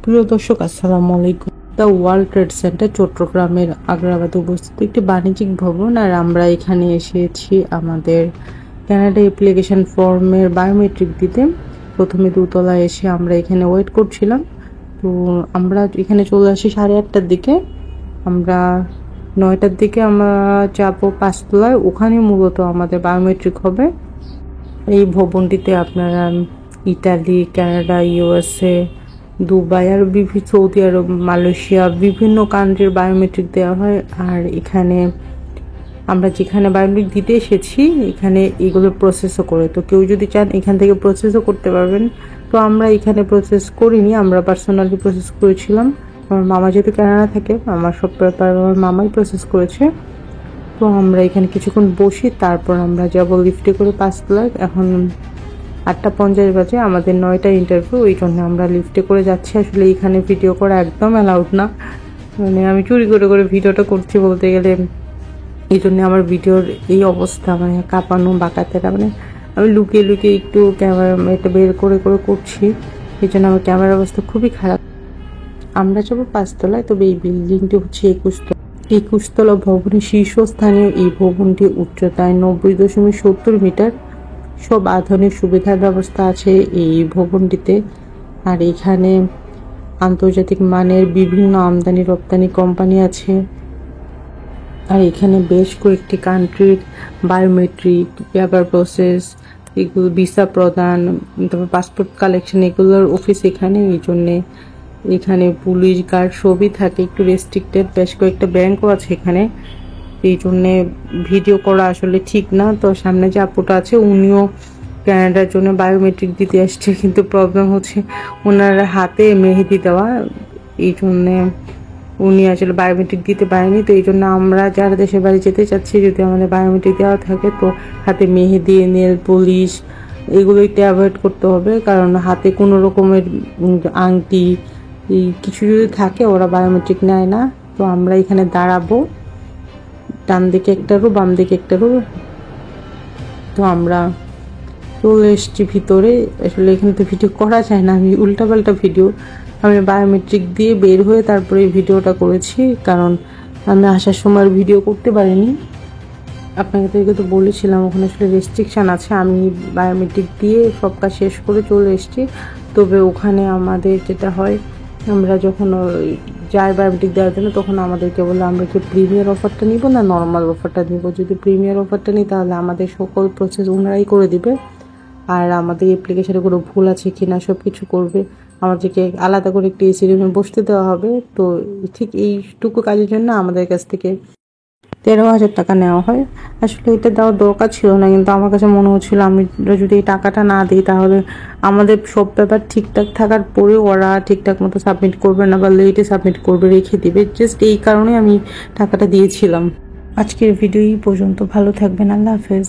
প্রিয় দর্শক, আসসালামু আলাইকুম। দ্য ওয়ার্ল্ড ট্রেড সেন্টার চট্টগ্রামের আগ্রাবাদে অবস্থিত একটি বাণিজ্যিক ভবন। আর আমরা এখানে এসেছি আমাদের কানাডা অ্যাপ্লিকেশন ফর্মের বায়োমেট্রিক দিতে। প্রথমে দোতলায় এসে আমরা এখানে ওয়েট করছিলাম। তো আমরা এখানে চলে আসি 8:30টার দিকে। আমরা 9টার দিকে আমরা যাবো 5তলায়, ওখানে মূলত আমাদের বায়োমেট্রিক হবে। এই ভবনটিতে আপনারা ইতালি, কানাডা, ইউএসএ, দুবাই আর সৌদি আরব, মালয়েশিয়া বিভিন্ন কান্ট্রির বায়োমেট্রিক দেওয়া হয়। আর এখানে আমরা যেখানে বায়োমেট্রিক দিতে এসেছি এখানে এগুলো প্রসেসও করে, তো কেউ যদি চান এখান থেকে প্রসেসও করতে পারবেন। তো আমরা এখানে প্রসেস করিনি, আমরা পার্সোনালি প্রসেস করেছিলাম। আমার মামা যেহেতু কানাডা থাকে, আমার সব ব্যাপার আমার মামাই প্রসেস করেছে। তো আমরা এখানে কিছুক্ষণ বসি, তারপর আমরা যাব লিফটে করে 5তলায়। এখন 8:50 বাজে, আমাদের 9টা ইন্টারভিউ, এই জন্য আমরা লিফটে করে যাচ্ছি। আসলে এখানে ভিডিও করা একদম অ্যালাউড না, মানে আমি চুরি করে করে ভিডিওটা করছি বলতে গেলে। এই জন্য আমার ভিডিওর এই অবস্থা, মানে কাঁপানো বাঁকাতেরা, মানে আমি লুকিয়ে লুকিয়ে একটু ক্যামেরা এটা বের করে করে করছি, এই জন্য আমার ক্যামেরার অবস্থা খুবই খারাপ। আমরা যাবো 5তলায়, তবে এই বিল্ডিংটি হচ্ছে 21তলা ভবনের শীর্ষস্থানীয়। এই ভবনটি উচ্চতায় 90.70 মিটার। সব আধুনিক সুবিধার ব্যবস্থা আছে এই ভবনটিতে। আর এখানে আন্তর্জাতিক মানের বিভিন্ন আমদানি রপ্তানি কোম্পানি আছে। আর এখানে বেশ কয়েকটি কান্ট্রির বায়োমেট্রিক, পেপার প্রসেস, এগুলো ভিসা প্রদান, তারপর পাসপোর্ট কালেকশন, এগুলোর অফিস এখানে। এই জন্যে এখানে পুলিশ গার্ড সবই থাকে, একটু রেস্ট্রিক্টেড। বেশ কয়েকটা ব্যাংকও আছে এখানে, এই জন্যে ভিডিও করা আসলে ঠিক না। তো সামনে যে আপুটা আছে উনিও কানাডার জন্য বায়োমেট্রিক দিতে আসছে, কিন্তু প্রবলেম হচ্ছে ওনার হাতে মেহেদি দেওয়া, এই জন্যে উনি আসলে বায়োমেট্রিক দিতে পারেনি। তো এই জন্য আমরা যারা দেশের বাড়ি যেতে চাচ্ছি, যদি আমাদের বায়োমেট্রিক দেওয়া থাকে তো হাতে মেহেদি, নেল পলিশ এগুলো একটু অ্যাভয়েড করতে হবে, কারণ হাতে কোনো রকমের আংটি কিছু যদি থাকে ওরা বায়োমেট্রিক নেয় না। তো আমরা এখানে দাঁড়াবো, ডান দিকে একটা রো, বাম দিকে একটা রো। তো আমরা চলে এসছি ভিতরে। আসলে এখানে তো ভিডিও করা যায় না, আমি উল্টাপাল্টা ভিডিও, আমি বায়োমেট্রিক দিয়ে বের হয়ে তারপরে ভিডিওটা করেছি, কারণ আমি আসার সময় ভিডিও করতে পারিনি। আপনাদেরকে তো বলেছিলাম ওখানে আসলে রেস্ট্রিকশান আছে। আমি বায়োমেট্রিক দিয়ে সব কাজ শেষ করে চলে এসেছি। তবে ওখানে আমাদের যেটা হয়, আমরা যখন যাই বায়োমেট্রিক দেওয়ার জন্য, তখন আমাদেরকে বলে আমরা কি প্রিমিয়ার অফারটা নিব না নর্মাল অফারটা নিব। যদি প্রিমিয়ার অফারটা নিই তাহলে আমাদের সকল প্রসেস ওনারাই করে দিবে, আর আমাদের অ্যাপ্লিকেশনে কোনো ভুল আছে কিনা সব কিছু করবে। আমাদেরকে আলাদা করে একটি এসি রুমে বসতে দেওয়া হবে। তো ঠিক এইটুকু কাজের জন্য আমাদের কাছ থেকে 13,000 টাকা নেওয়া হয়। আসলে এটা দেওয়ার দরকার ছিল না, কিন্তু আমার কাছে মনে হচ্ছিল আমি যদি এই টাকাটা না দিই তাহলে আমাদের সব ব্যাপার ঠিকঠাক থাকার পরেও ওরা ঠিকঠাক মতো সাবমিট করবে না, বা লেটে সাবমিট করবে, রেখে দিবে। জাস্ট এই কারণে আমি টাকাটা দিয়েছিলাম। আজকের ভিডিও এই পর্যন্ত, ভালো থাকবেন, আল্লাহ হাফেজ।